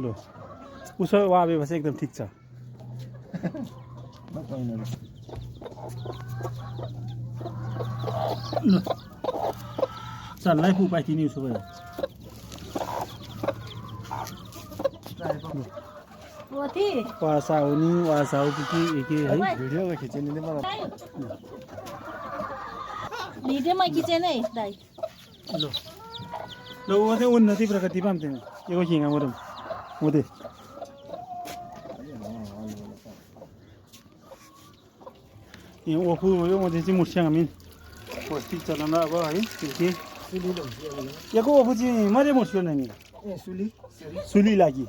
ल उसो वाबेपछि एकदम ठिक छ ल चल्लाई पुपाइ तिनी उसो भयो वासा हो नि वासा हो कि के है भिडियोमा खिचेन नि मलाई भिडियोमा खिचेन है दाइ ल ल वो चाहिँ उन्नति प्रगति पाम तिमी यो हिँगा मरम हुँदै यहाँ ओफू यो म चाहिँ मुर्स्याङ हामी पौष्टिक चलाउन अब है के यहाँको ओफू चाहिँ मरे मुर्स्यो नि सुली लागि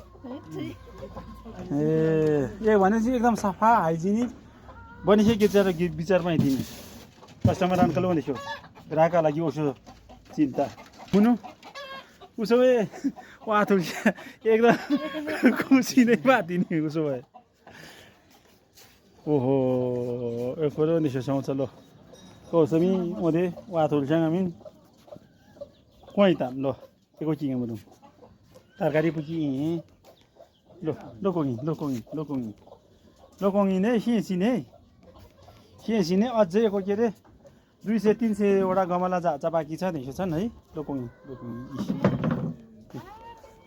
ए भनेपछि एकदम सफा हाइजिनिक बनिसक्यो विचारमा दिने कस्टमर अङ्कल भनेको ग्राहकका लागि उसो चिन्ता हुनु उसो भए वाथुल एकदम खुसी नै बाँधिने उसो भए ओहो एकपल्ट निसोसाउँछ ल कौसमी ओदे वाथुलसँग हामी कोइताम ल एको चिङा मरुम तरकारी पुची लो लोकोङी नै सिने अझै एको के अरे 200-300 वटा गमला जाचा बाँकी छ नि छन् है लोकोङी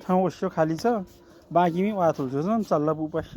ठाउँ उसो खाली छ बाँकीमै वाथुल छ चल्ला पुपास्छ